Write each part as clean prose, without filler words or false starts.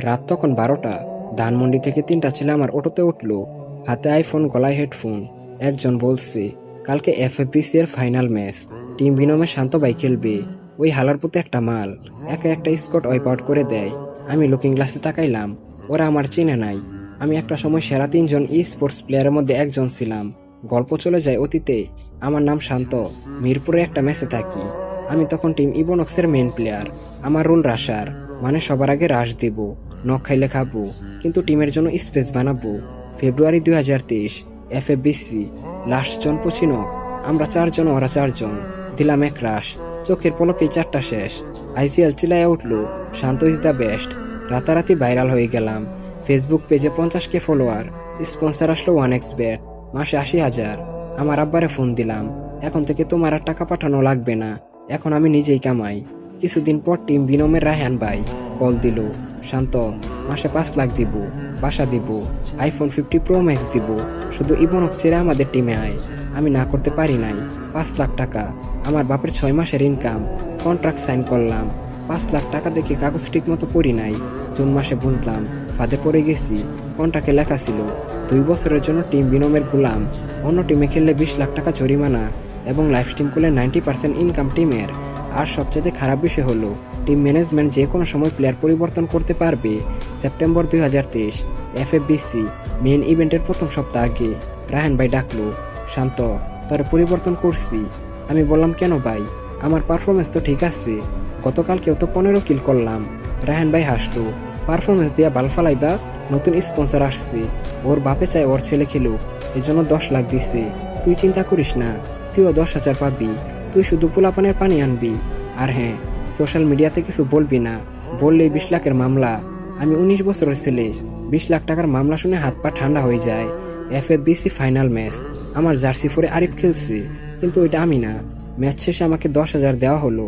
রাত তখন 12টা। ধানমন্ডি থেকে 3টা ছেলে আমার অটোতে উঠলো, হাতে আইফোন, গলায় হেডফোন। একজন বলছে, কালকে এফএফবিসি এর ফাইনাল ম্যাচ, টিম বিনমে শান্ত ভাই খেলবে। ওই হালার পুতে একটা মাল, একা একটা স্কট ওয়াইপ আউট করে দেয়। আমি লুকিং গ্লাসে তাকাইলাম, ওরা আমার চেনে নাই। আমি একটা সময় সেরা 3জন ই স্পোর্টস প্লেয়ারের মধ্যে একজন ছিলাম। গল্প চলে যায় অতীতে। আমার নাম শান্ত, মিরপুরে একটা ম্যাচে থাকি। আমি তখন টিম ইবোনক্সের মেন প্লেয়ার। আমার রোল রাশার, মানে সবার আগে রাশ দিব, নখ খাইলে খাবো, কিন্তু টিমের জন্য স্পেস বানাবো। ফেব্রুয়ারি 2023, এফএফবিসি, লাস্ট জন পচিনো। আমরা 4জন, ওরা 4জন। দিলাম এক রাশ, চোখের পলকেই 4টা শেষ। আইসিএল চিলাইয়া উঠলো, শান্ত ইজ দ্য বেস্ট। রাতারাতি ভাইরাল হয়ে গেলাম। ফেসবুক পেজে 50K ফলোয়ার, স্পন্সর আসলো 1xBet, মাসে 80,000। আমার আব্বারে ফোন দিলাম, এখন থেকে তোমার আর টাকা পাঠানো লাগবে না, এখন আমি নিজেই কামাই। কিছুদিন পর টিম বিনমের রায়হান ভাই কল দিল, শান্ত, মাসে 5 লাখ দিব, বাসা দিব, আইফোন 50 প্রো ম্যাক্স দিব, শুধু ইবনক্স ছেড়ে আমাদের টিমে আয়। আমি না করতে পারি নাই। 5 লাখ টাকা, আমার বাপের 6 মাসের ইনকাম। কন্ট্রাক্ট সাইন করলাম। 5 লাখ টাকা দেখে কাগজ ঠিক মতো পড়ি নাই। জুন মাসে বুঝলাম ফাঁদে পড়ে গেছি। কন্ট্রাক্টে লেখা ছিল 2 বছরের জন্য টিম বিনমের গোলাম, অন্য টিমে খেললে 20 লাখ টাকা জরিমানা, এবং লাইফ টিম করলে 90% ইনকাম টিমের। আর সবচেয়ে খারাপ বিষয় হলো, টিম ম্যানেজমেন্ট যে কোনো সময় প্লেয়ার পরিবর্তন করতে পারবে। সেপ্টেম্বর 2023, এফএফবিসি মেন ইভেন্টের প্রথম সপ্তাহ আগে রায়হান ভাই ডাকলো, শান্ত, তার পরিবর্তন করছি। আমি বললাম, কেন ভাই? আমার পারফরমেন্স তো ঠিক আছে, গতকালকেও তো 15 কিল করলাম। রায়হান ভাই হাসলো, পারফরমেন্স দিয়া বাল ফালাইবা? নতুন স্পন্সর আসছে, ওর বাপে চায় ওর ছেলে খেলুক, এই জন্য 10 লাখ দিছে। তুই চিন্তা করিস না, তুইও 10,000 পাবি। তুই শুধু পোলাপানের পানি আনবি। আর হ্যাঁ, সোশ্যাল মিডিয়াতে কিছু বলবি না, বললেই 20 লাখের মামলা। আমি 19 বছরের ছেলে, 20 লাখ টাকার মামলা শুনে হাত পা ঠান্ডা হয়ে যায়। এফএফবিসি ফাইনাল ম্যাচ, আমার জার্সি পরে আরিফ খেলছে, কিন্তু ওইটা আমি না। ম্যাচ শেষে আমাকে 10,000 দেওয়া হলো।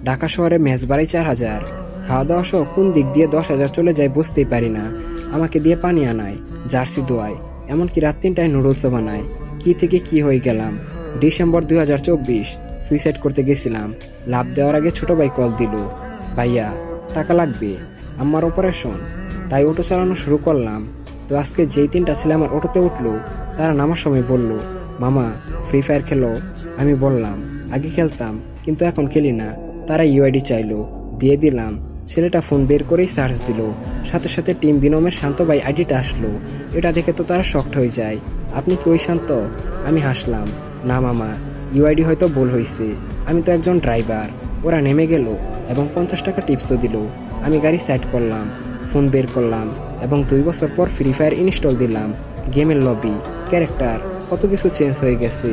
ঢাকা শহরে ম্যাচ বাড়াই 4,000। খাওয়া দাওয়া সহ কোন দিক দিয়ে 10,000 চলে যায় বুঝতেই পারি না। আমাকে দিয়ে পানি আনায়, জার্সি দোয়ায়, এমনকি রাত 3টায় নুডলসও বানায়। কি থেকে কি হয়ে গেলাম। ডিসেম্বর 2024, সুইসাইড করতে গেছিলাম। লাভ দেওয়ার আগে ছোট ভাই কল দিল, ভাইয়া টাকা লাগবে, আমার অপারেশন। তাই অটো চালানো শুরু করলাম। তো আজকে যেই 3টা ছেলে আমার অটোতে উঠলো, তারা নামার সময় বলল, মামা ফ্রি ফায়ার খেলো? আমি বললাম, আগে খেলতাম, কিন্তু এখন খেলি না। তারা ইউআইডি চাইলো, দিয়ে দিলাম। ছেলেটা ফোন বের করেই সার্চ দিল, সাথে সাথে টিম বিনমের শান্ত ভাই আইডিটা আসলো। এটা দেখে তো তারা শকড হয়ে যায়। আপনি কি ওই শান্ত? আমি হাসলাম, না মামা, ইউআইডি হয়তো ভুল হয়েছে, আমি তো একজন ড্রাইভার। ওরা নেমে গেল এবং 50 টাকা টিপসও দিল। আমি গাড়ি সাইড করলাম, ফোন বের করলাম, এবং 2 বছর পর ফ্রি ফায়ার ইনস্টল দিলাম। গেমের লবি, ক্যারেক্টার, কত কিছু চেঞ্জ হয়ে গেছে।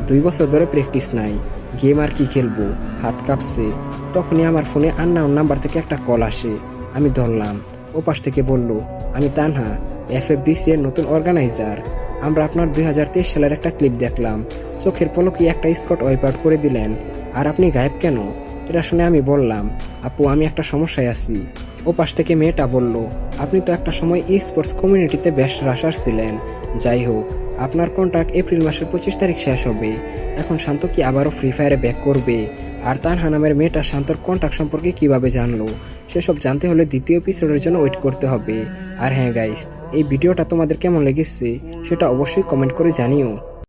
2 বছর ধরে প্র্যাকটিস নাই, গেম আর কি খেলবো, হাত কাঁপছে। তখনই আমার ফোনে আননোন নাম্বার থেকে একটা কল আসে। আমি ধরলাম। ওপাশ থেকে বলল, আমি তানহা, এফএফবিসি এর নতুন অর্গানাইজার। আমরা আপনার 2023 সালের একটা ক্লিপ দেখলাম, চোখের পলকে একটা স্কট ওয়াইপ আউট করে দিলেন, আর আপনি গায়েব কেন? এটা শুনে আমি বললাম, আপু আমি একটা সমস্যায় আছি। ওপাশ থেকে মেয়েটা বলল, আপনি তো একটা সময় ই স্পোর্টস কমিউনিটিতে বেশ রাশার ছিলেন। যাই হোক, আপনার কন্ট্রাক্ট এপ্রিল মাসের 25 তারিখ শেষ হবে। এখন শান্ত কি আবারও ফ্রি ফায়ারে ব্যাক করবে? আর তানহা নামের মেয়েটা শান্তর কন্ট্রাক্ট সম্পর্কে কিভাবে জানলো, সেসব জানতে হলে দ্বিতীয় এপিসোডের জন্য ওয়েট করতে হবে। আর হ্যাঁ গাইস, এই ভিডিওটা তোমাদের কেমন লেগেছে সেটা অবশ্যই কমেন্ট করে জানিও।